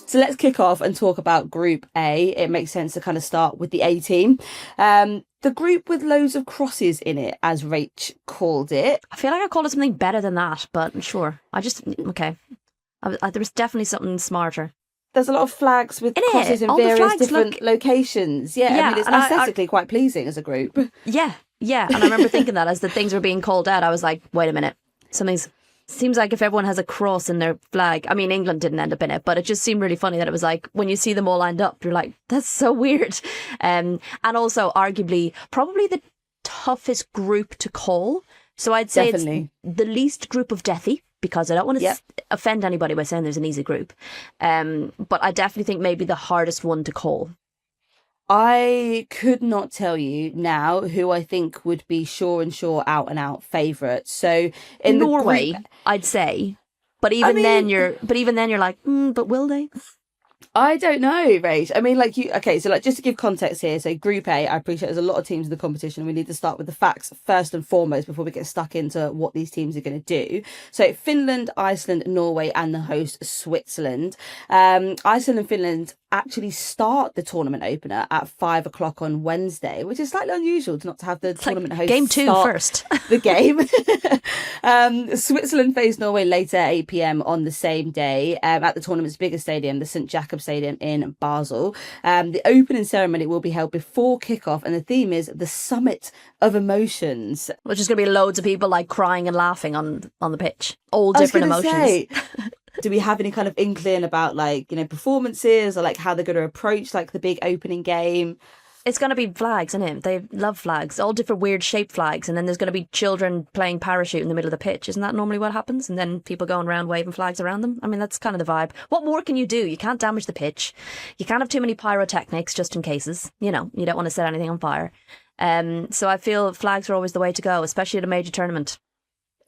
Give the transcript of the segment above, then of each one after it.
So let's kick off and talk about Group A. It makes sense to kind of start with the A team. The group with loads of crosses in it, as Rach called it. I feel like I called it something better than that, but sure. Okay. There was definitely something smarter. There's a lot of flags with crosses in various different locations. Yeah, I mean, it's aesthetically quite pleasing as a group. Yeah. And I remember thinking that as the things were being called out, I was like, wait a minute. Seems like if everyone has a cross in their flag, I mean, England didn't end up in it, but it just seemed really funny that it was like, when you see them all lined up, you're like, that's so weird. And also, arguably, probably the toughest group to call. So I'd say Definitely. It's the least group of deathy, because I don't want to offend anybody by saying there's an easy group. But I definitely think maybe the hardest one to call. I could not tell you now who I think would be sure out and out favourites. So in Norway, I'd say, but even then you're like, but will they? I don't know, Rach. I mean, just to give context here. So Group A, I appreciate there's a lot of teams in the competition. We need to start with the facts first and foremost before we get stuck into what these teams are going to do. So Finland, Iceland, Norway, and the host Switzerland. Iceland and Finland actually start the tournament opener at 5:00 on Wednesday, which is slightly unusual to not have the tournament host game 2 first. The game. Switzerland face Norway later at 8 p.m. on the same day at the tournament's biggest stadium, the St. Jakob Stadium in Basel. The opening ceremony will be held before kickoff, and the theme is the Summit of Emotions, which is going to be loads of people like crying and laughing on the pitch, all different emotions. Do we have any kind of inkling about performances or like how they're going to approach like the big opening game? It's going to be flags, isn't it? They love flags, all different weird shaped flags. And then there's going to be children playing parachute in the middle of the pitch. Isn't that normally what happens? And then people going around waving flags around them. I mean, that's kind of the vibe. What more can you do? You can't damage the pitch. You can't have too many pyrotechnics just in cases. You don't want to set anything on fire. So I feel flags are always the way to go, especially at a major tournament.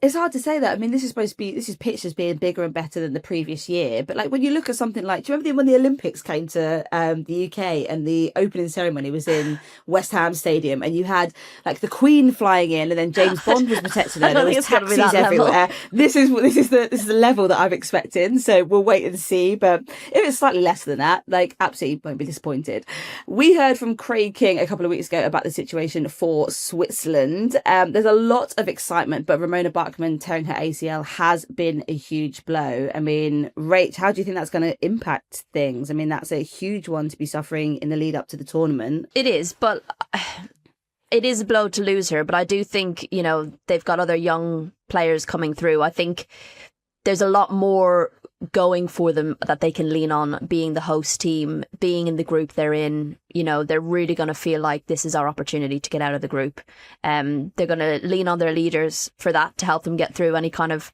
It's hard to say that. I mean, this is pitched as being bigger and better than the previous year. But like when you look at something like, do you remember when the Olympics came to the UK and the opening ceremony was in West Ham Stadium, and you had like the Queen flying in, and then James Bond was protecting her. There was taxis everywhere. This is the level that I'm expecting. So we'll wait and see. But if it's slightly less than that, like absolutely won't be disappointed. We heard from Craig King a couple of weeks ago about the situation for Switzerland. There's a lot of excitement, but Ramona Bachmann tearing her ACL has been a huge blow. I mean, Rach, how do you think that's going to impact things? I mean, that's a huge one to be suffering in the lead up to the tournament. It is, but it is a blow to lose her. But I do think, they've got other young players coming through. I think there's a lot more going for them that they can lean on, being the host team, being in the group they're in. They're really going to feel like this is our opportunity to get out of the group. They're going to lean on their leaders for that to help them get through any kind of,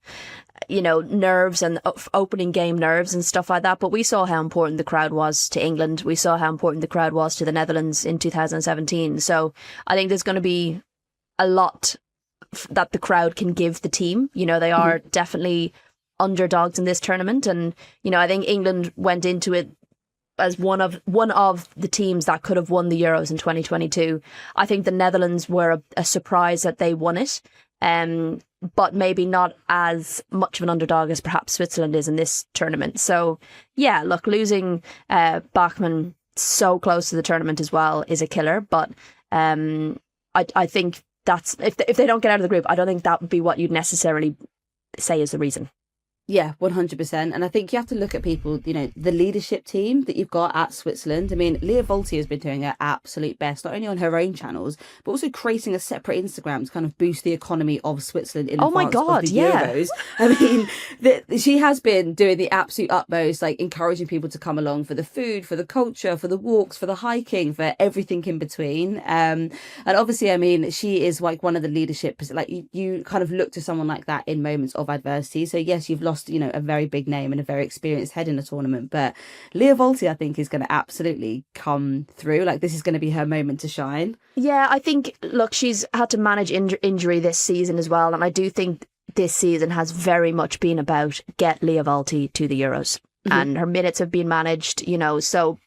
nerves and opening game nerves and stuff like that. But we saw how important the crowd was to England. We saw how important the crowd was to the Netherlands in 2017. So I think there's going to be a lot that the crowd can give the team. They are definitely underdogs in this tournament, and I think England went into it as one of the teams that could have won the Euros in 2022. I think the Netherlands were a surprise that they won it, but maybe not as much of an underdog as perhaps Switzerland is in this tournament. So yeah, look, losing Bachmann so close to the tournament as well is a killer, but I think that's if they don't get out of the group, I don't think that would be what you'd necessarily say is the reason. Yeah, 100%. And I think you have to look at people, the leadership team that you've got at Switzerland. I mean, Leah Volti has been doing her absolute best, not only on her own channels, but also creating a separate Instagram to kind of boost the economy of Switzerland in advance of the Euros. I mean, she has been doing the absolute utmost, like encouraging people to come along for the food, for the culture, for the walks, for the hiking, for everything in between. And obviously, I mean, she is like one of the leadership, like you kind of look to someone like that in moments of adversity. So yes, you've lost a very big name and a very experienced head in a tournament, but Leah Volti I think is going to absolutely come through. Like this is going to be her moment to shine. Yeah, I think, look, she's had to manage injury this season as well, and I do think this season has very much been about get Leah Volti to the Euros, and her minutes have been managed, so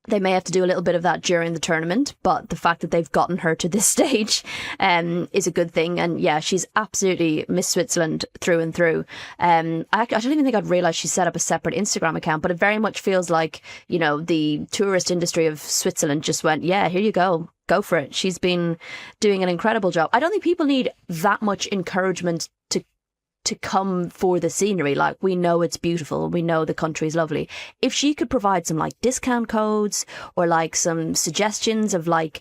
They may have to do a little bit of that during the tournament, but the fact that they've gotten her to this stage is a good thing. And yeah, she's absolutely Miss Switzerland through and through. I don't even think I'd realised she set up a separate Instagram account, but it very much feels like, you know, the tourist industry of Switzerland just went, yeah, here you go. Go for it. She's been doing an incredible job. I don't think people need that much encouragement to come for the scenery. Like, we know it's beautiful, we know the country's lovely. If she could provide some like discount codes or like some suggestions of like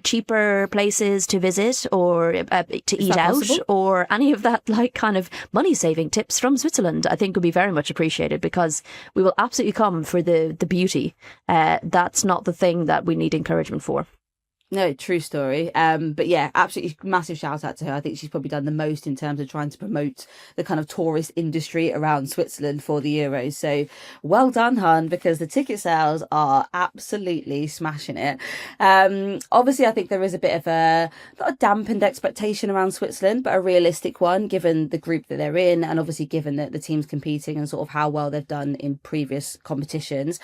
cheaper places to visit or to eat out possible? Or any of that like kind of money saving tips from Switzerland, I think would be very much appreciated, because we will absolutely come for the beauty. That's not the thing that we need encouragement for. No, true story. But yeah, absolutely massive shout out to her. I think she's probably done the most in terms of trying to promote the kind of tourist industry around Switzerland for the Euros. So well done, hun, because the ticket sales are absolutely smashing it. Obviously, I think there is a bit of not a dampened expectation around Switzerland, but a realistic one, given the group that they're in, and obviously given that the team's competing and sort of how well they've done in previous competitions.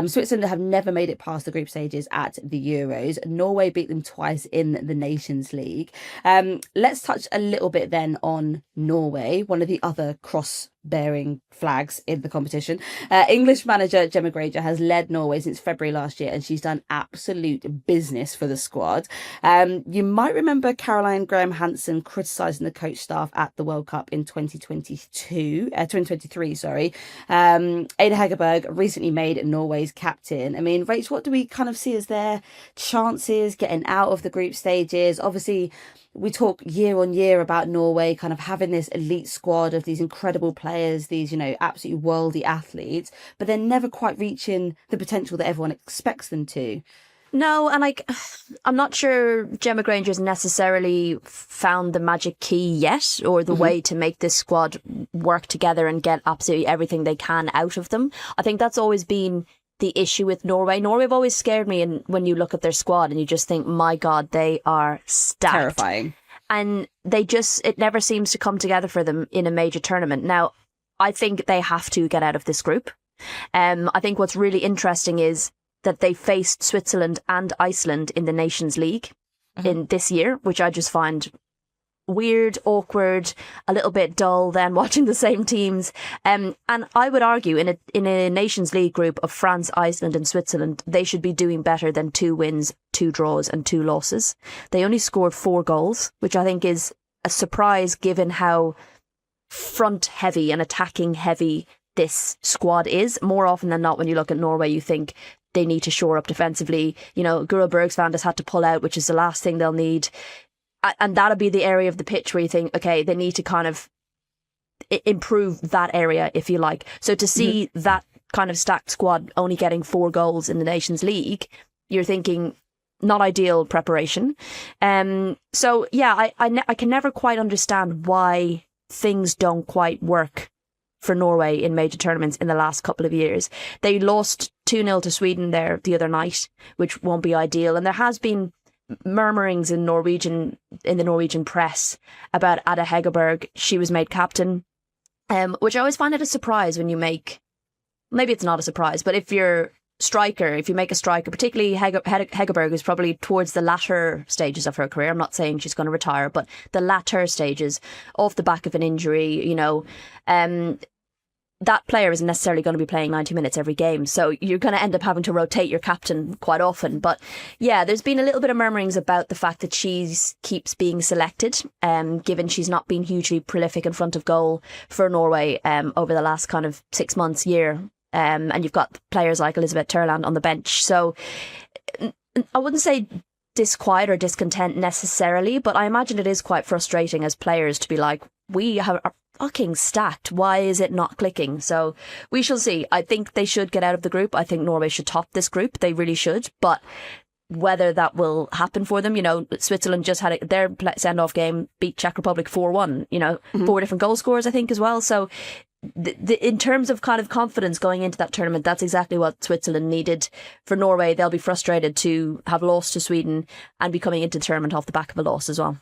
Switzerland have never made it past the group stages at the Euros. Norway beat them twice in the Nations League. Let's touch a little bit then on Norway, one of the other cross-bearing flags in the competition. English manager Gemma Granger has led Norway since February last year, and she's done absolute business for the squad. You might remember Caroline Graham Hansen criticising the coach staff at the World Cup in 2023. Ada Hegerberg recently made Norway's captain. I mean, Rach, what do we kind of see as their chances getting out of the group stages? Obviously, we talk year on year about Norway kind of having this elite squad of these incredible players, these, you know, absolutely worldy athletes, but they're never quite reaching the potential that everyone expects them to. No, and like, I'm not sure Gemma Granger's necessarily found the magic key yet, or the way to make this squad work together and get absolutely everything they can out of them. I think that's always been the issue with Norway. Norway have always scared me, and when you look at their squad and you just think, my God, they are stacked. Terrifying. And it never seems to come together for them in a major tournament. Now, I think they have to get out of this group. I think what's really interesting is that they faced Switzerland and Iceland in the Nations League in this year, which I just find weird, awkward, a little bit dull then watching the same teams. And I would argue in a Nations League group of France, Iceland and Switzerland, they should be doing better than 2 wins, 2 draws and 2 losses. They only scored 4 goals, which I think is a surprise given how front heavy and attacking heavy this squad is. More often than not, when you look at Norway, you think they need to shore up defensively. You know, Guro Bergsvand has had to pull out, which is the last thing they'll need. And that'll be the area of the pitch where you think, okay, they need to kind of improve that area, if you like. So to see that kind of stacked squad only getting 4 goals in the Nations League, you're thinking not ideal preparation. So yeah, I can never quite understand why things don't quite work for Norway in major tournaments in the last couple of years. They lost 2-0 to Sweden there the other night, which won't be ideal. And there has been murmurings in the Norwegian press about Ada Hegerberg. She was made captain, which I always find it a surprise when you make, maybe it's not a surprise, but if you make a striker, particularly Hegerberg, who's probably towards the latter stages of her career. I'm not saying she's going to retire, but the latter stages, off the back of an injury, you know, that player isn't necessarily going to be playing 90 minutes every game. So you're going to end up having to rotate your captain quite often. But yeah, there's been a little bit of murmurings about the fact that she keeps being selected, given she's not been hugely prolific in front of goal for Norway over the last kind of 6 months, year. And you've got players like Elisabeth Terland on the bench. So I wouldn't say disquiet or discontent necessarily, but I imagine it is quite frustrating as players to be like, we are fucking stacked. Why is it not clicking? So we shall see. I think they should get out of the group. I think Norway should top this group. They really should. But whether that will happen for them, you know, Switzerland just had their send-off game, beat Czech Republic 4-1, you know, 4 different goal scorers, I think, as well. So in terms of kind of confidence going into that tournament, that's exactly what Switzerland needed. For Norway, they'll be frustrated to have lost to Sweden and be coming into the tournament off the back of a loss as well.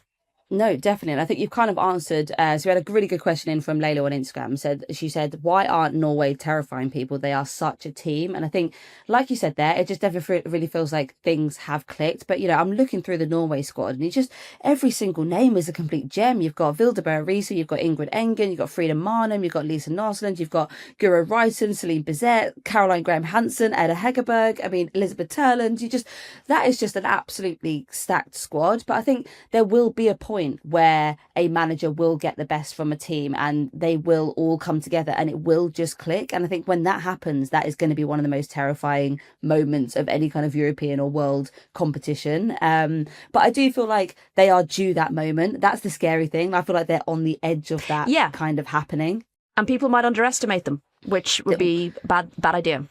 No, definitely. And I think you've kind of answered. So we had a really good question in from Layla on Instagram. She said, why aren't Norway terrifying people? They are such a team. And I think, like you said there, it just never really feels like things have clicked. But, I'm looking through the Norway squad and it's just every single name is a complete gem. You've got Vildeberg Riise, you've got Ingrid Engen, you've got Frida Marnum, you've got Lisa Norsland, you've got Guro Reiten, Celine Bizet, Caroline Graham Hansen, Edda Hegerberg, Elizabeth Turland. That is just an absolutely stacked squad. But I think there will be a point where a manager will get the best from a team and they will all come together and it will just click. And I think when that happens, that is going to be one of the most terrifying moments of any kind of European or world competition. But I do feel like they are due that moment. That's the scary thing. I feel like they're on the edge of that kind of happening. And people might underestimate them, which would be bad idea.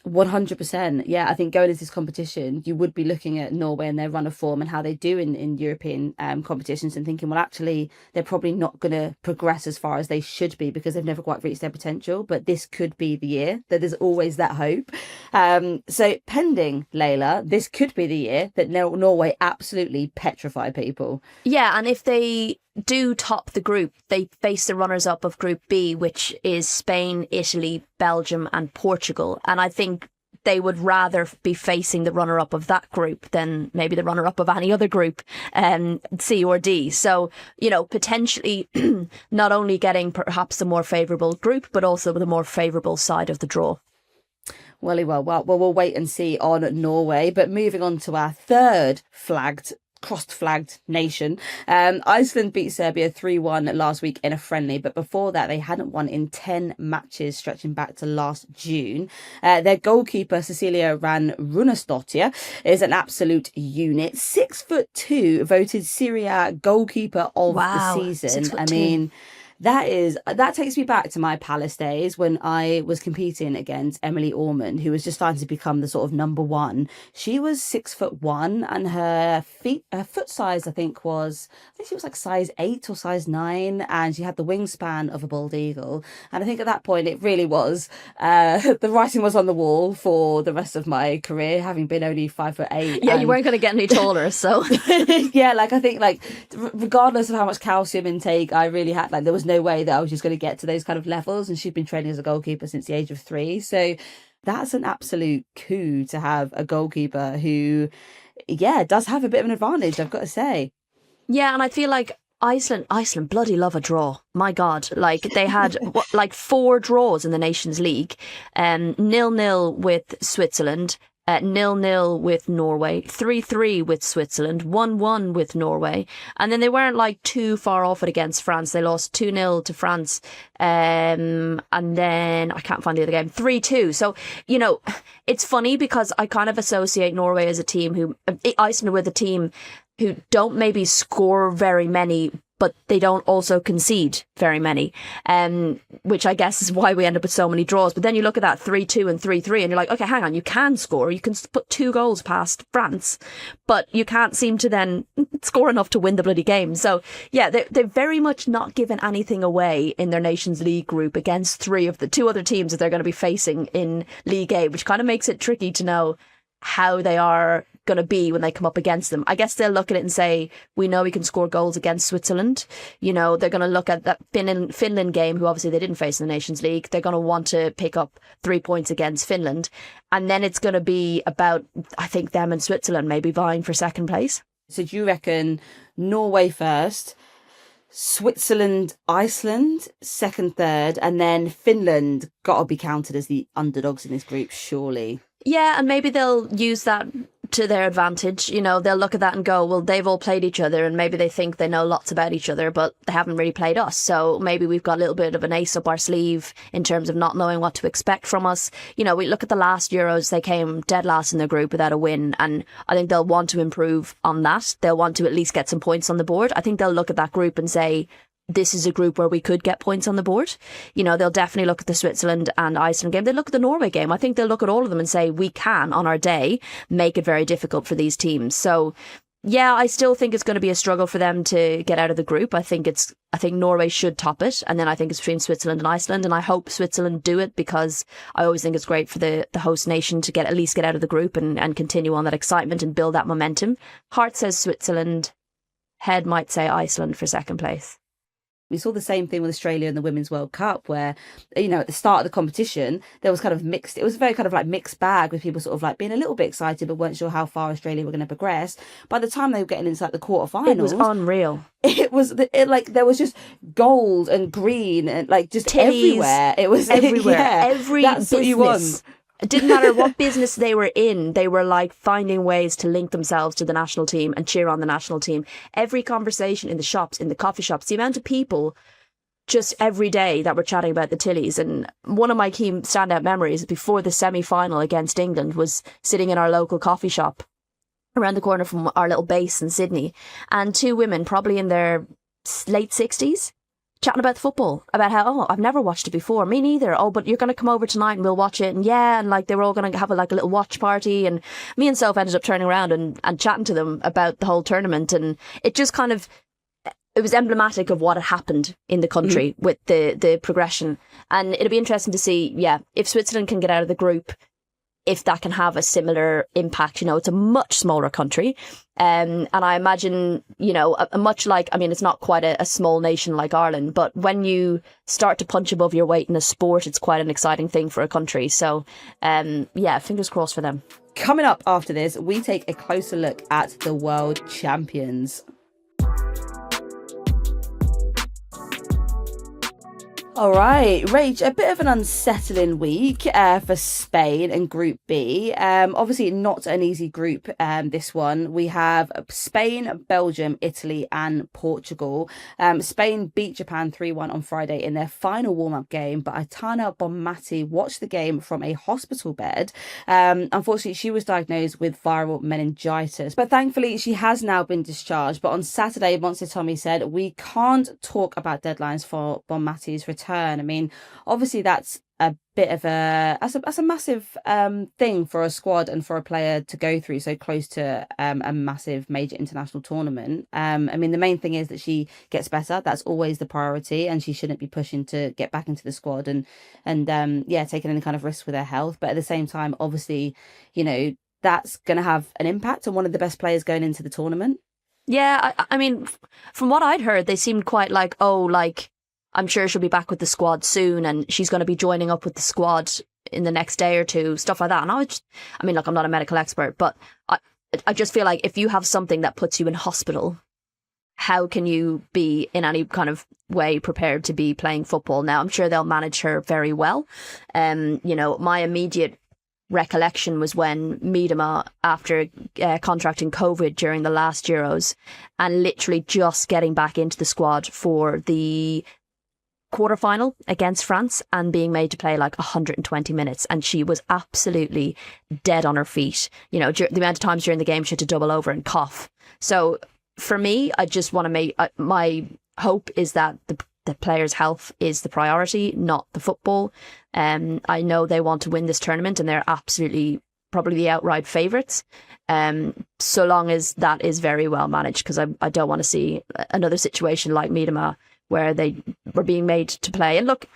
100%. Yeah, I think going into this competition, you would be looking at Norway and their run of form and how they do in European competitions and thinking, well, actually, they're probably not going to progress as far as they should be because they've never quite reached their potential. But this could be the year that there's always that hope. So pending, Layla, this could be the year that Norway absolutely petrify people. Yeah, and if they do top the group, they face the runners-up of Group B, which is Spain, Italy, Belgium and Portugal. And I think they would rather be facing the runner-up of that group than maybe the runner-up of any other group, C or D. So, potentially not only getting perhaps the more favourable group, but also the more favourable side of the draw. Well, we'll wait and see on Norway. But moving on to our third cross-flagged nation. Iceland beat Serbia 3-1 last week in a friendly, but before that they hadn't won in 10 matches stretching back to last June. Their goalkeeper Cecilia Runesdottir is an absolute unit. 6'2", voted Serie A goalkeeper of the season. 6'2". That takes me back to my Palace days when I was competing against Emily Ormond, who was just starting to become the sort of number one. She was 6'1", and her foot size, I think she was like size 8 or size 9, and she had the wingspan of a bald eagle. And I think at that point it really was the writing was on the wall for the rest of my career, having been only 5'8". Yeah, you weren't going to get any taller, so yeah, I think regardless of how much calcium intake I really had, there was no way that I was just going to get to those kind of levels. And she'd been training as a goalkeeper since the age of 3. So that's an absolute coup to have a goalkeeper who, does have a bit of an advantage, I've got to say. Yeah, and I feel like Iceland bloody love a draw. My God, they had 4 draws in the Nations League, 0-0 with Switzerland, 0-0 with Norway, 3-3 with Switzerland, 1-1 with Norway, and then they weren't too far off it against France. They lost 2-0 to France, and then I can't find the other game, 3-2. So it's funny because I kind of associate Norway as a team Iceland with a team who don't maybe score very many, but they don't also concede very many, which I guess is why we end up with so many draws. But then you look at that 3-2 and 3-3 and you're like, okay, hang on, you can score. You can put 2 goals past France, but you can't seem to then score enough to win the bloody game. So yeah, they're very much not given anything away in their Nations League group against 3 of the 2 other teams that they're going to be facing in League A, which kind of makes it tricky to know how they are going to be when they come up against them. I guess they'll look at it and say, we know we can score goals against Switzerland. They're going to look at that Finland game, who obviously they didn't face in the Nations League. They're going to want to pick up 3 points against Finland. And then it's going to be about, I think, them and Switzerland maybe vying for second place. So do you reckon Norway first, Switzerland, Iceland, second, third, and then Finland got to be counted as the underdogs in this group, surely? Yeah, and maybe they'll use that to their advantage. They'll look at that and go, well, they've all played each other and maybe they think they know lots about each other, but they haven't really played us. So maybe we've got a little bit of an ace up our sleeve in terms of not knowing what to expect from us. We look at the last Euros, they came dead last in their group without a win. And I think they'll want to improve on that. They'll want to at least get some points on the board. I think they'll look at that group and say, this is a group where we could get points on the board. They'll definitely look at the Switzerland and Iceland game. They look at the Norway game. I think they'll look at all of them and say, we can, on our day, make it very difficult for these teams. So, yeah, I still think it's going to be a struggle for them to get out of the group. I think Norway should top it. And then I think it's between Switzerland and Iceland. And I hope Switzerland do it because I always think it's great for the host nation to at least get out of the group and continue on that excitement and build that momentum. Heart says Switzerland. head might say Iceland for second place. We saw the same thing with Australia in the Women's World Cup, where, you know, at the start of the competition, there was kind of mixed, it was a very kind of like mixed bag with people sort of like being a little bit excited, but weren't sure how far Australia were going to progress. By the time they were getting into like the quarterfinals, It was unreal. It was like there was just gold and green and like just Titties everywhere. It was everywhere. Yeah, Every that's what you want. business. It didn't matter what business they were in, they were like finding ways to link themselves to the national team and cheer on the national team. Every conversation in the shops, in the coffee shops, the amount of people just every day that were chatting about the Tillies. And one of my key standout memories before the semi-final against England was sitting in our local coffee shop around the corner from our little base in Sydney, and two women, probably in their late 60s, chatting about the football, about how, oh, I've never watched it before. Me neither. Oh, but you're going to come over tonight and we'll watch it. And yeah, and like they were all going to have a little watch party. And me and Soph ended up turning around and chatting to them about the whole tournament. And it just kind of, it was emblematic of what had happened in the country with the progression. And it'll be interesting to see, if Switzerland can get out of the group, if that can have a similar impact. You know, it's a much smaller country. And I imagine, you know, a much like, I mean, it's not quite a small nation like Ireland, but when you start to punch above your weight in a sport, it's quite an exciting thing for a country. So, fingers crossed for them. Coming up after this, we take a closer look at the world champions. All right, Rach, a bit of an unsettling week for Spain and Group B. Obviously not an easy group, this one. We have Spain, Belgium, Italy and Portugal. Spain beat Japan 3-1 on Friday in their final warm-up game, but Aitana Bonmati watched the game from a hospital bed. Unfortunately, she was diagnosed with viral meningitis, but thankfully she has now been discharged. But on Saturday, Monster Tommy said, we can't talk about deadlines for Bonmati's return. I mean, obviously that's a bit of that's a massive thing for a squad and for a player to go through so close to a massive major international tournament. I mean, the main thing is that she gets better. That's always the priority, and she shouldn't be pushing to get back into the squad and taking any kind of risk with her health. But at the same time, obviously, you know, that's going to have an impact on one of the best players going into the tournament. Yeah, I mean, from what I'd heard, they seemed quite like, I'm sure she'll be back with the squad soon and she's going to be joining up with the squad in the next day or two, stuff like that. And I'm not a medical expert, but I just feel like if you have something that puts you in hospital, how can you be in any kind of way prepared to be playing football? Now, I'm sure they'll manage her very well. You know, my immediate recollection was when Miedema, after contracting COVID during the last Euros and literally just getting back into the squad for the quarterfinal against France and being made to play like 120 minutes, and she was absolutely dead on her feet. You know, the amount of times during the game she had to double over and cough. So for me, I just want to make my hope is that the player's health is the priority, not the football. I know they want to win this tournament and they're absolutely probably the outright favourites, so long as that is very well managed, because I don't want to see another situation like Miedema where they were being made to play. And look,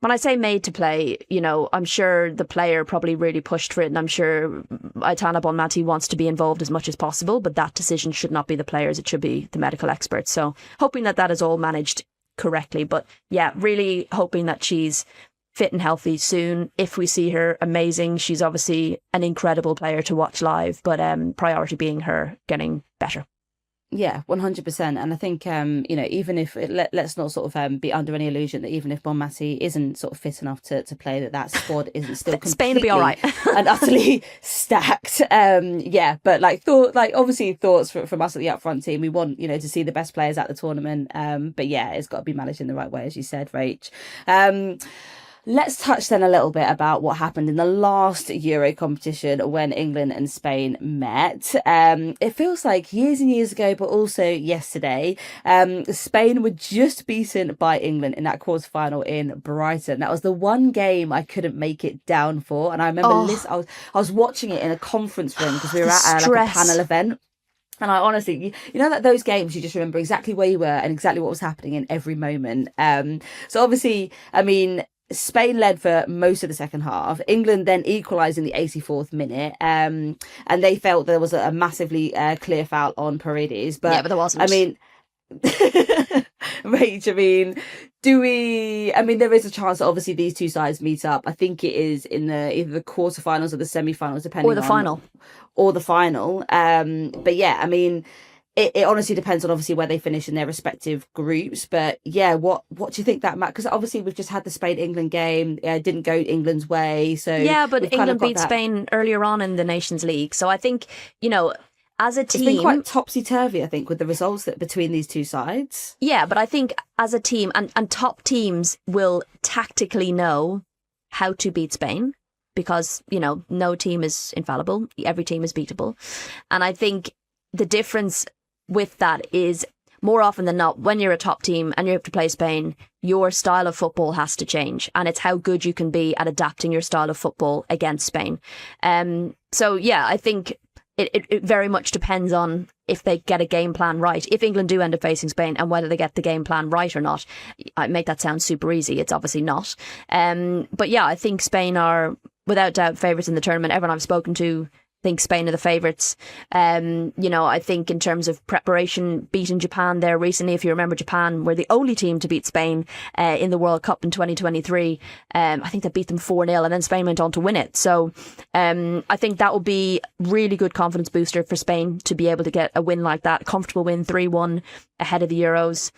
when I say made to play, you know, I'm sure the player probably really pushed for it, and I'm sure Aitana Bonmati wants to be involved as much as possible, but that decision should not be the players, it should be the medical experts. So hoping that is all managed correctly. But yeah, really hoping that she's fit and healthy soon. If we see her, amazing. She's obviously an incredible player to watch live, but priority being her getting better. Yeah, 100%. And I think, you know, even if let's not sort of be under any illusion that even if Bonmati isn't sort of fit enough to play, that squad isn't still Spain will be all right and utterly stacked. But obviously thoughts from us at the Upfront team. We want, you know, to see the best players at the tournament. But yeah, it's got to be managed in the right way, as you said, Rach. Let's touch then a little bit about what happened in the last Euro competition when England and Spain met. It feels like years and years ago, but also yesterday. Spain were just beaten by England in that quarter-final in Brighton. That was the one game I couldn't make it down for. And I remember I was watching it in a conference room because we were at like a panel event. And I honestly, you know, that those games, you just remember exactly where you were and exactly what was happening in every moment. So obviously, I mean, Spain led for most of the second half. England then equalised in the 84th minute, and they felt there was a massively clear foul on Paredes. Yeah, but there wasn't. I mean, Rach, I mean, there is a chance that obviously these two sides meet up. I think it is in either the quarterfinals or the semi-finals, depending on... Or the final. But yeah, I mean... It honestly depends on obviously where they finish in their respective groups. But yeah, what do you think that, Matt? Because obviously we've just had the Spain-England game. It didn't go England's way. So yeah, but England beat Spain earlier on in the Nations League. So I think, as a team... It's been quite topsy-turvy, I think, with the results that between these two sides. Yeah, but I think as a team, and top teams will tactically know how to beat Spain because, no team is infallible. Every team is beatable. And I think the difference with that is more often than not, when you're a top team and you have to play Spain, your style of football has to change, and it's how good you can be at adapting your style of football against Spain. So yeah, I think it very much depends on if they get a game plan right. If England do end up facing Spain and whether they get the game plan right or not. I make that sound super easy. It's obviously not. But yeah, I think Spain are without doubt favourites in the tournament. Everyone I've spoken to think Spain are the favourites. I think in terms of preparation, beating Japan there recently, if you remember, Japan were the only team to beat Spain in the World Cup in 2023. I think they beat them 4-0 and then Spain went on to win it. So I think that will be really good confidence booster for Spain to be able to get a win like that, comfortable win 3-1 ahead of the Euros.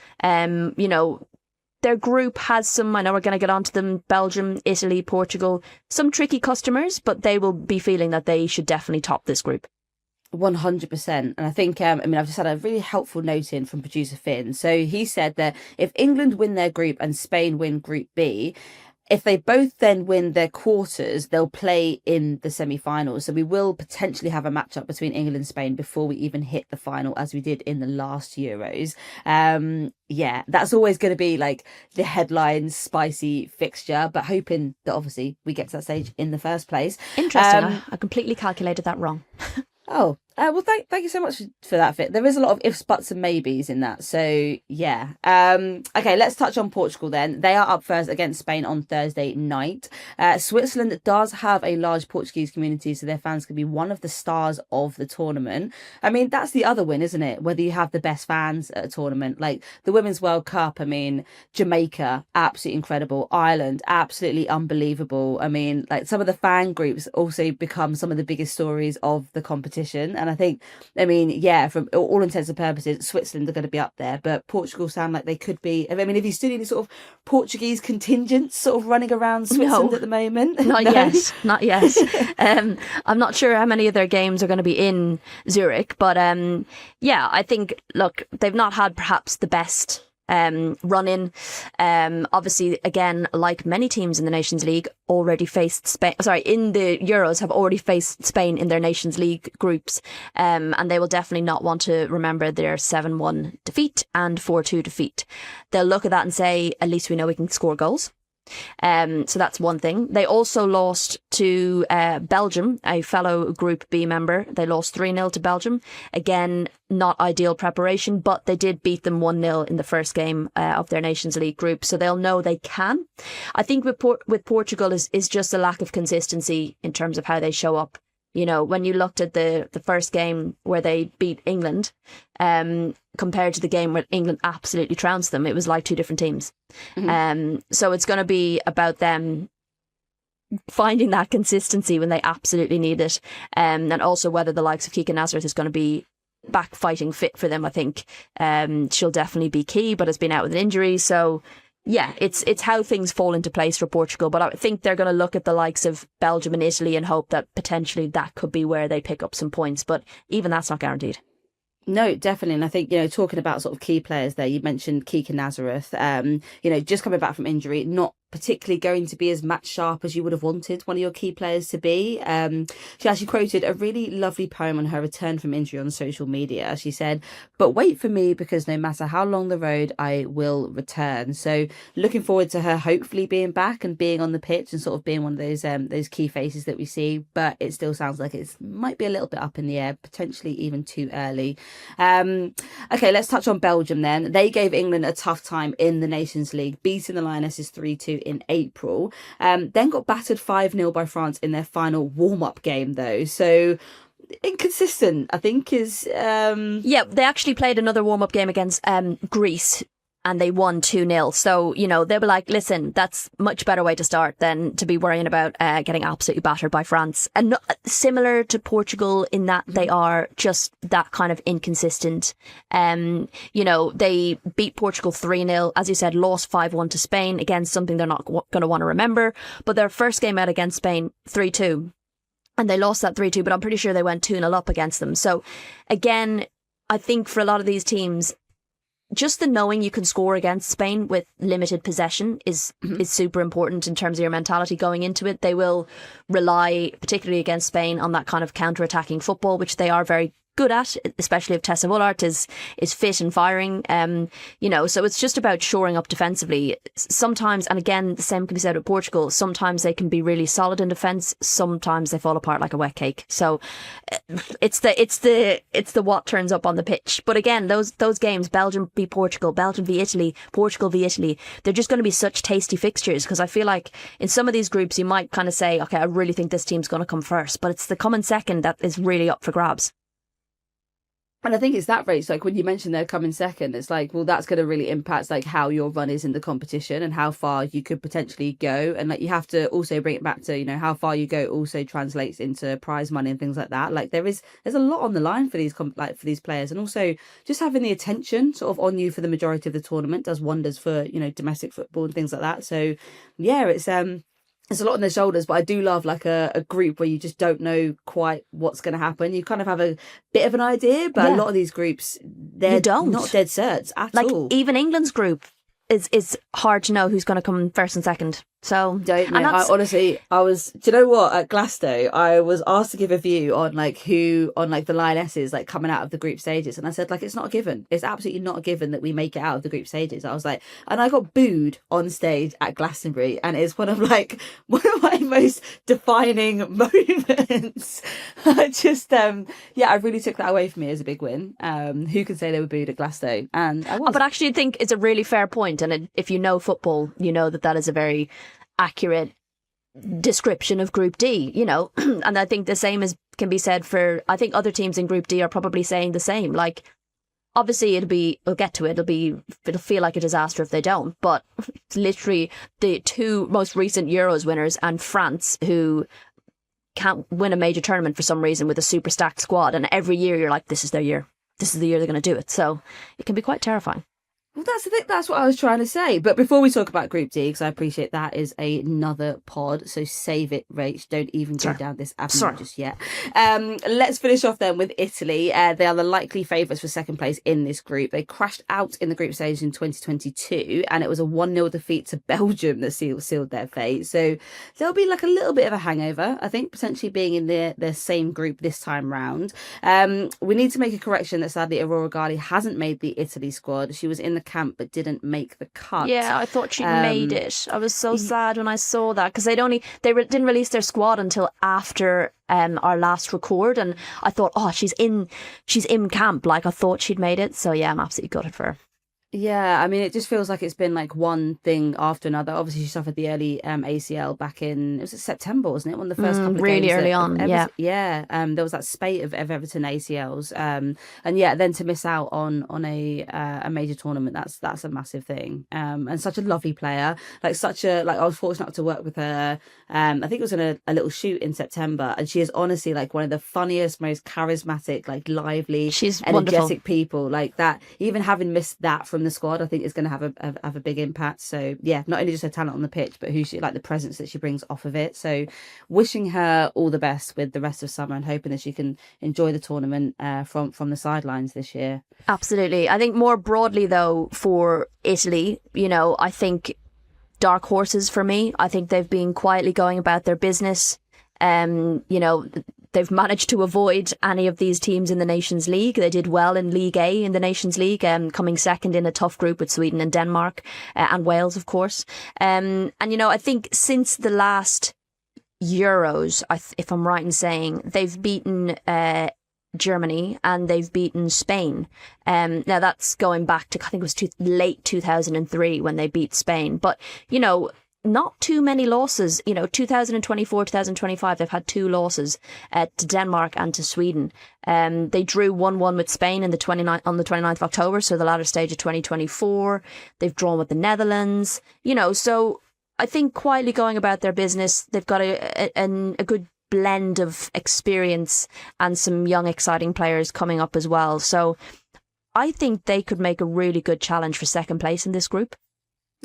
Their group has some, I know we're going to get onto them, Belgium, Italy, Portugal, some tricky customers, but they will be feeling that they should definitely top this group. 100%. And I think, I've just had a really helpful note in from producer Finn. So he said that if England win their group and Spain win Group B, if they both then win their quarters, they'll play in the semi-finals. So we will potentially have a matchup between England and Spain before we even hit the final, as we did in the last Euros. Yeah, that's always going to be like the headline spicy fixture, but hoping that obviously we get to that stage in the first place. Interesting. I completely calculated that wrong. Oh, well, thank you so much for that, Fit. There is a lot of ifs, buts and maybes in that. So, yeah. Okay, let's touch on Portugal then. They are up first against Spain on Thursday night. Switzerland does have a large Portuguese community, so their fans can be one of the stars of the tournament. I mean, that's the other win, isn't it? Whether you have the best fans at a tournament. Like the Women's World Cup, Jamaica, absolutely incredible. Ireland, absolutely unbelievable. Like some of the fan groups also become some of the biggest stories of the competition. And I think, from all intents and purposes, Switzerland are going to be up there, but Portugal sound like they could be. Have you seen any sort of Portuguese contingents sort of running around Switzerland at the moment? Not yet. I'm not sure how many of their games are going to be in Zurich, but I think, look, they've not had perhaps the best run in. Obviously, again, like many teams in the Nations League, already faced Spain. Sorry, in the Euros, have already faced Spain in their Nations League groups, and they will definitely not want to remember their 7-1 defeat and 4-2 defeat. They'll look at that and say, at least we know we can score goals. So that's one thing. They also lost to Belgium, a fellow Group B member. They lost 3-0 to Belgium. Again, not ideal preparation, but they did beat them 1-0 in the first game of their Nations League group. So they'll know they can. I think with Portugal is just a lack of consistency in terms of how they show up. When you looked at the first game where they beat England, compared to the game where England absolutely trounced them, it was like two different teams. Mm-hmm. So it's going to be about them finding that consistency when they absolutely need it. And also whether the likes of Kika Nazareth is going to be back fighting fit for them. I think she'll definitely be key, but has been out with an injury. So yeah, it's how things fall into place for Portugal. But I think they're going to look at the likes of Belgium and Italy and hope that potentially that could be where they pick up some points. But even that's not guaranteed. No, definitely. And I think, talking about sort of key players there, you mentioned Kika Nazareth, just coming back from injury, not particularly going to be as match sharp as you would have wanted one of your key players to be. She actually quoted a really lovely poem on her return from injury on social media. She said, "But wait for me, because no matter how long the road, I will return." So looking forward to her hopefully being back and being on the pitch and sort of being one of those key faces that we see. But it still sounds like it might be a little bit up in the air, potentially even too early. Okay, let's touch on Belgium then. They gave England a tough time in the Nations League, beating the Lionesses 3-2 in April. Then got battered 5-0 by France in their final warm-up game, though. So inconsistent, I think, is... Yeah, they actually played another warm-up game against Greece, and they won 2-0. So, they were like, listen, that's much better way to start than to be worrying about getting absolutely battered by France. And similar to Portugal in that they are just that kind of inconsistent. They beat Portugal 3-0, as you said, lost 5-1 to Spain. Again, something they're not going to want to remember. But their first game out against Spain, 3-2. And they lost that 3-2, but I'm pretty sure they went 2-0 up against them. So, again, I think for a lot of these teams, just the knowing you can score against Spain with limited possession is super important in terms of your mentality going into it. They will rely, particularly against Spain, on that kind of counter-attacking football, which they are very good at, especially if Tessa Wollart is fit and firing. So it's just about shoring up defensively. Sometimes, and again, the same can be said with Portugal, sometimes they can be really solid in defence, sometimes they fall apart like a wet cake. So it's the what turns up on the pitch. But again, those games, Belgium v Portugal, Belgium v Italy, Portugal v Italy, they're just going to be such tasty fixtures, because I feel like in some of these groups you might kind of say, okay, I really think this team's going to come first, but it's the coming second that is really up for grabs. And I think it's that race, like when you mentioned they're coming second, it's like, well, that's going to really impact like how your run is in the competition and how far you could potentially go. And like you have to also bring it back to, how far you go also translates into prize money and things like that. Like there's a lot on the line for these players, and also just having the attention sort of on you for the majority of the tournament does wonders for, domestic football and things like that. So yeah, it's a lot on their shoulders, but I do love like a group where you just don't know quite what's going to happen. You kind of have a bit of an idea, but a lot of these groups, they're not dead certs at all. Like even England's group is hard to know who's going to come first and second. So don't know. I was. Do you know what? At Glasgow, I was asked to give a view on the lionesses like coming out of the group stages, and I said like it's not a given. It's absolutely not a given that we make it out of the group stages. I was like, and I got booed on stage at Glastonbury, and it's one of my most defining moments. I just I really took that away from me as a big win. Who can say they were booed at Glasgow? And I was. But actually, I think it's a really fair point, and if you know football, you know that is a very accurate description of Group D, and I think the same can be said for, I think other teams in Group D are probably saying the same. Like, obviously we'll get to it, it'll feel like a disaster if they don't, but it's literally the two most recent Euros winners and France, who can't win a major tournament for some reason with a super stacked squad, and every year you're like, this is their year, this is the year they're going to do it. So it can be quite terrifying. Well, that's what I was trying to say. But before we talk about Group D, because I appreciate that is another pod, so save it, Rach. Don't even go down this avenue just yet. Let's finish off then with Italy. They are the likely favourites for second place in this group. They crashed out in the group stage in 2022, and it was a 1-0 defeat to Belgium that sealed their fate. So there'll be like a little bit of a hangover, I think, potentially being in their same group this time round. We need to make a correction that sadly Aurora Gali hasn't made the Italy squad. She was in the camp but didn't make the cut. Yeah, I thought she'd made it. I was so sad when I saw that, because didn't release their squad until after our last record, and I thought, oh, she's in camp. Like, I thought she'd made it. So yeah, I'm absolutely gutted for her. Yeah, I mean, it just feels like it's been like one thing after another. Obviously, she suffered the early ACL back in, was it September, wasn't it? One of the first couple of really games early on. Yeah. There was that spate of Everton ACLs, and then to miss out on a major tournament, that's a massive thing. And such a lovely player, I was fortunate enough to work with her. I think it was in a little shoot in September, and she is honestly like one of the funniest, most charismatic, like lively, she's energetic wonderful. People like that. Even having missed that from the squad, I think is going to have a big impact. So yeah, not only just her talent on the pitch, but who she, like the presence that she brings off of it. So wishing her all the best with the rest of summer, and hoping that she can enjoy the tournament from the sidelines this year. Absolutely. I think more broadly though, for Italy, I think dark horses for me. I think they've been quietly going about their business. They've managed to avoid any of these teams in the Nations League. They did well in League A in the Nations League, coming second in a tough group with Sweden and Denmark and Wales, of course. I think since the last Euros, if I'm right in saying, they've beaten Germany and they've beaten Spain. Now that's going back to, I think it was late 2003 when they beat Spain. But, not too many losses. 2024, 2025, they've had 2 losses to Denmark and to Sweden. They drew 1-1 with Spain on the 29th of October, so the latter stage of 2024. They've drawn with the Netherlands. So I think quietly going about their business, they've got a good blend of experience and some young, exciting players coming up as well. So I think they could make a really good challenge for second place in this group.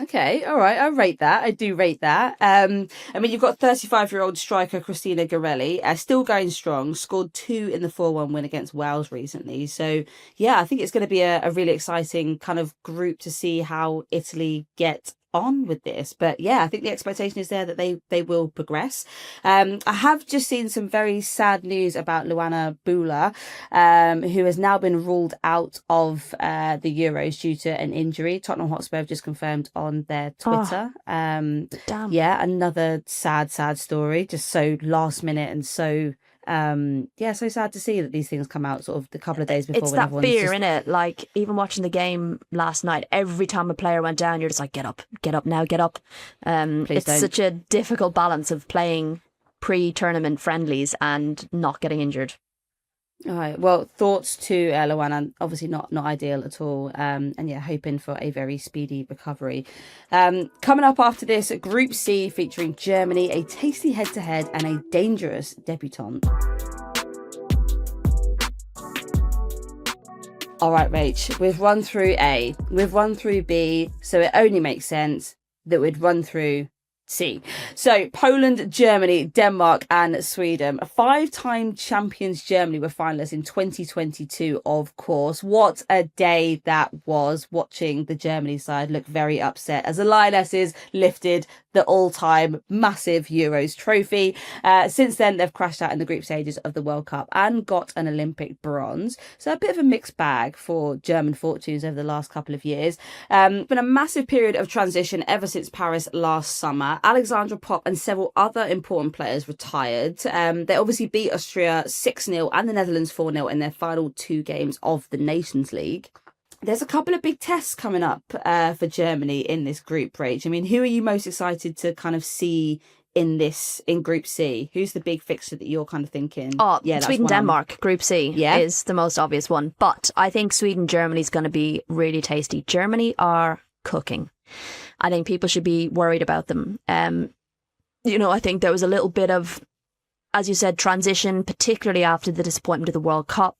Okay, all right, I rate that. I do rate that. You've got 35-year-old striker Christina Garelli, still going strong, scored 2 in the 4-1 win against Wales recently. So, yeah, I think it's going to be a really exciting kind of group to see how Italy get on with this. But yeah, I think the expectation is there that they will progress. I have just seen some very sad news about Luana Bula, who has now been ruled out of the Euros due to an injury. Tottenham Hotspur have just confirmed on their Twitter. Damn. Yeah, another sad story, just so last minute and so so sad to see that these things come out sort of the couple of days before. It's that fear, innit? Like, even watching the game last night, every time a player went down, you're just like, get up now, get up. It's such a difficult balance of playing pre-tournament friendlies and not getting injured. All right. Well, thoughts to Luana. Obviously not ideal at all. And yeah, hoping for a very speedy recovery. Coming up after this, Group C featuring Germany, a tasty head-to-head and a dangerous debutante. All right, Rach, we've run through A, we've run through B, so it only makes sense that we'd run through C. So Poland, Germany, Denmark and Sweden. 5-time champions Germany were finalists in 2022, of course. What a day that was, watching the Germany side look very upset as the Lionesses lifted the all-time massive Euros trophy. Since then, they've crashed out in the group stages of the World Cup and got an Olympic bronze. So a bit of a mixed bag for German fortunes over the last couple of years. Been a massive period of transition ever since Paris last summer. Alexandra Popp and several other important players retired. They obviously beat Austria 6-0 and the Netherlands 4-0 in their final 2 games of the Nations League. There's a couple of big tests coming up for Germany in this group, Rach. I mean, who are you most excited to kind of see in Group C? Who's the big fixture that you're kind of thinking? Oh, yeah, Sweden-Denmark, Group C is the most obvious one. But I think Sweden-Germany's going to be really tasty. Germany are cooking. I think people should be worried about them. I think there was a little bit of, as you said, transition, particularly after the disappointment of the World Cup.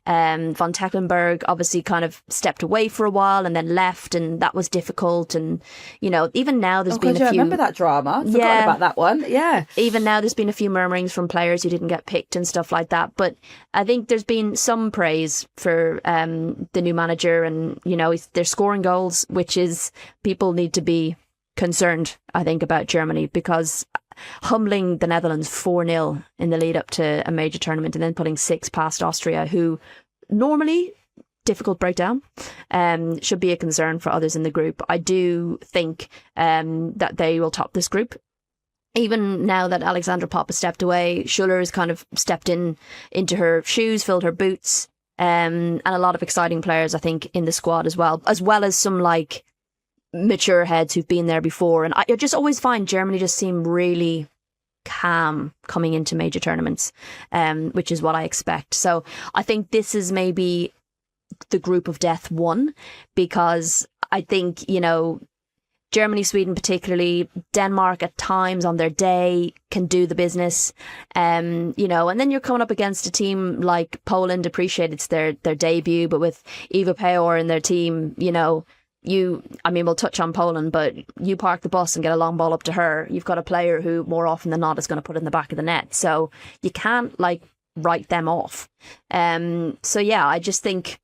Von Tecklenburg obviously kind of stepped away for a while and then left, and that was difficult. And even now there's been a few. I remember that drama. Forgot about that one. Yeah. Even now there's been a few murmurings from players who didn't get picked and stuff like that. But I think there's been some praise for the new manager, and they're scoring goals, which is, people need to be concerned, I think, about Germany, because humbling the Netherlands 4-0 in the lead up to a major tournament and then putting 6 past Austria, who normally difficult breakdown, should be a concern for others in the group. I do think that they will top this group. Even now that Alexandra Popp has stepped away, Schuller has kind of stepped into her shoes, filled her boots, and a lot of exciting players, I think, in the squad as well as some like mature heads who've been there before. And I just always find Germany just seem really calm coming into major tournaments, which is what I expect. So I think this is maybe the group of death 1, because I think, Germany, Sweden particularly, Denmark at times on their day can do the business, and then you're coming up against a team like Poland. Appreciate it's their debut, but with Eva Payor in their team, we'll touch on Poland, but you park the bus and get a long ball up to her, you've got a player who more often than not is going to put it in the back of the net. So you can't write them off. I just think,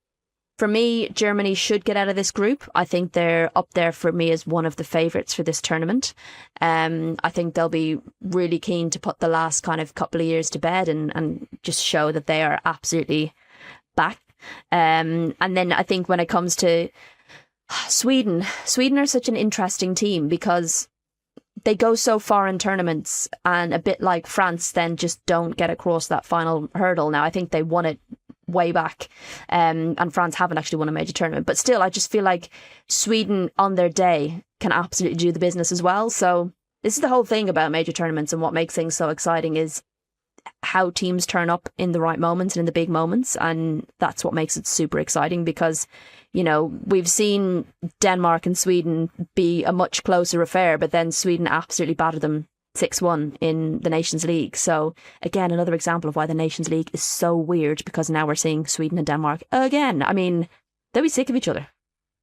for me, Germany should get out of this group. I think they're up there for me as one of the favourites for this tournament. I think they'll be really keen to put the last kind of couple of years to bed and just show that they are absolutely back. And then I think when it comes to Sweden are such an interesting team, because they go so far in tournaments, and a bit like France then just don't get across that final hurdle. Now I think they won it way back, and France haven't actually won a major tournament, but still I just feel like Sweden on their day can absolutely do the business as well. So this is the whole thing about major tournaments, and what makes things so exciting is how teams turn up in the right moments and in the big moments. And that's what makes it super exciting, because, you know, we've seen Denmark and Sweden be a much closer affair, but then Sweden absolutely battered them 6-1 in the Nations League. So again, another example of why the Nations League is so weird, because now we're seeing Sweden and Denmark again. I mean, they'll be sick of each other.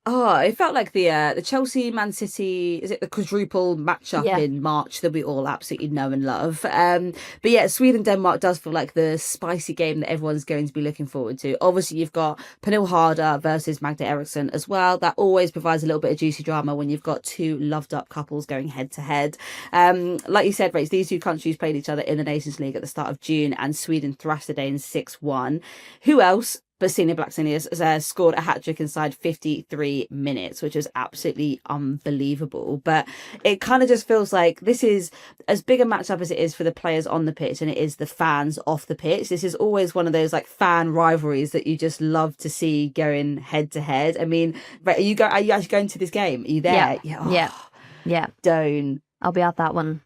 Oh, it felt like the Chelsea Man City, is it the quadruple matchup in March that we all absolutely know and love. But yeah, Sweden Denmark does feel like the spicy game that everyone's going to be looking forward to. Obviously, you've got Pernille Harder versus Magda Eriksson as well. That always provides a little bit of juicy drama when you've got two loved up couples going head to head. Like you said, Rach, these two countries played each other in the Nations League at the start of June, and Sweden thrashed the Danes 6-1. Who else but Senior Black Seniors scored a hat-trick inside 53 minutes, which was absolutely unbelievable. But it kind of just feels like this is as big a matchup as it is for the players on the pitch, and it is the fans off the pitch. This is always one of those like fan rivalries that you just love to see going head to head. I mean, are you actually going to this game? Are you there? Yeah. Don't. I'll be at that one.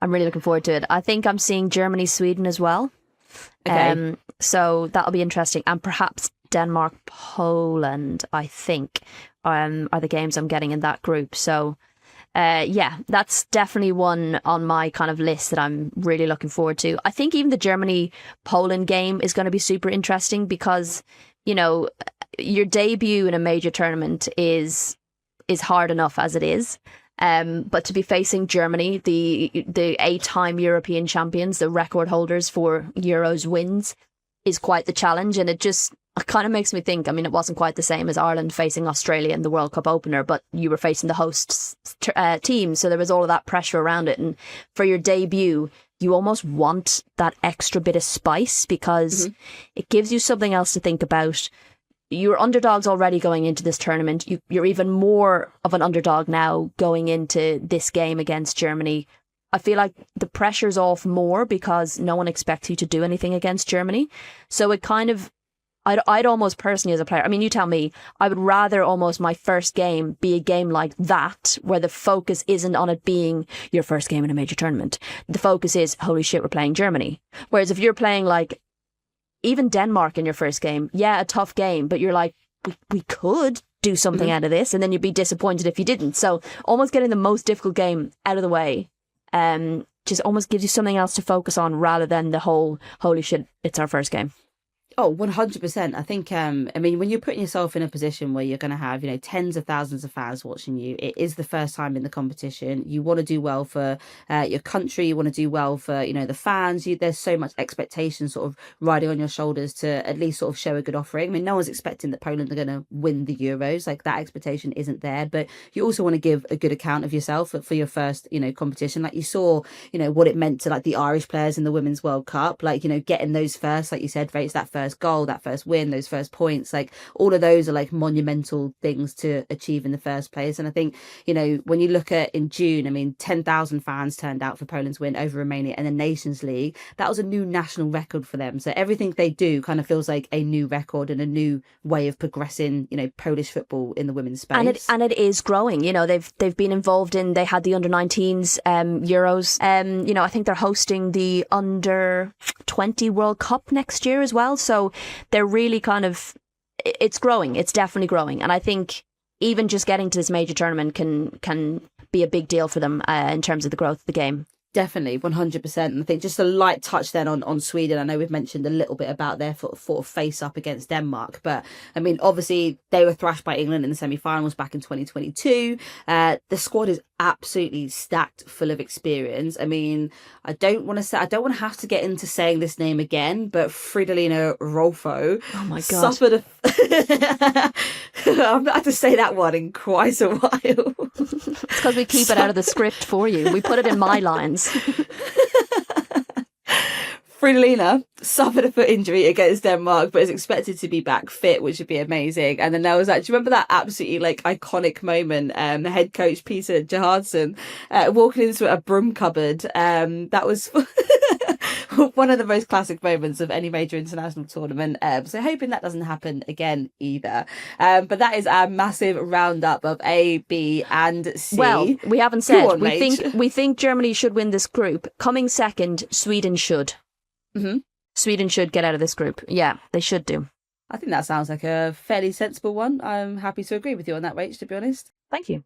I'm really looking forward to it. I think I'm seeing Germany, Sweden as well. Okay. So that'll be interesting, and perhaps Denmark, Poland, I think, are the games I'm getting in that group. So, yeah, that's definitely one on my kind of list that I'm really looking forward to. I think even the Germany-Poland game is going to be super interesting, because, you know, your debut in a major tournament is hard enough as it is. But to be facing Germany, the 8-time European champions, the record holders for Euros wins, is quite the challenge. And it kind of makes me think, I mean, it wasn't quite the same as Ireland facing Australia in the World Cup opener, but you were facing the host team. So there was all of that pressure around it. And for your debut, you almost want that extra bit of spice, because it gives you something else to think about. You're underdogs already going into this tournament. You're even more of an underdog now going into this game against Germany. I feel like the pressure's off more because no one expects you to do anything against Germany. So it kind of, I'd almost personally as a player, I mean, you tell me, I would rather almost my first game be a game like that, where the focus isn't on it being your first game in a major tournament. The focus is, holy shit, we're playing Germany. Whereas if you're playing like, even Denmark in your first game, yeah, a tough game, but you're like, we could do something out of this, and then you'd be disappointed if you didn't. So almost getting the most difficult game out of the way just almost gives you something else to focus on, rather than the whole, holy shit, it's our first game. Oh, 100%. I think, I mean, when you're putting yourself in a position where you're going to have, you know, tens of thousands of fans watching you, it is the first time in the competition. You want to do well for your country. You want to do well for, you know, the fans. There's so much expectation sort of riding on your shoulders to at least sort of show a good offering. I mean, no one's expecting that Poland are going to win the Euros. Like, that expectation isn't there. But you also want to give a good account of yourself for your first, you know, competition. Like, you saw, you know, what it meant to like the Irish players in the Women's World Cup. Like, you know, getting those first, like you said, rates that first goal, that first win, those first points, like all of those are like monumental things to achieve in the first place. And I think, you know, when you look at in June, I mean, 10,000 fans turned out for Poland's win over Romania and the Nations League. That was a new national record for them. So everything they do kind of feels like a new record and a new way of progressing, you know, Polish football in the women's space. And it is growing. You know, they've been involved in, they had the under-19s Euros. You know, I think they're hosting the under-20 World Cup next year as well. So they're really kind of, it's growing. It's definitely growing. And I think even just getting to this major tournament can be a big deal for them in terms of the growth of the game. Definitely, 100%. And I think just a light touch then on Sweden. I know we've mentioned a little bit about their sort of face up against Denmark, but I mean, obviously they were thrashed by England in the semi-finals back in 2022. The squad is absolutely stacked full of experience. I mean, I don't want to have to get into saying this name again, but Fridolina Rolfo. Oh my God. Suffered I've not had to say that one in quite a while. It's because we keep it out of the script for you. We put it in my lines. Fridolina suffered a foot injury against Denmark, but is expected to be back fit, which would be amazing. And then there was that, do you remember that absolutely like iconic moment? The head coach Peter Gerhardsson walking into a broom cupboard. That was one of the most classic moments of any major international tournament. So hoping that doesn't happen again either. But that is our massive roundup of A, B, and C. Well, we haven't Go said. on, mate. We think Germany should win this group. Coming second, Sweden should. Mm-hmm. Sweden should get out of this group. Yeah, they should do. I think that sounds like a fairly sensible one. I'm happy to agree with you on that, Rach, to be honest. Thank you.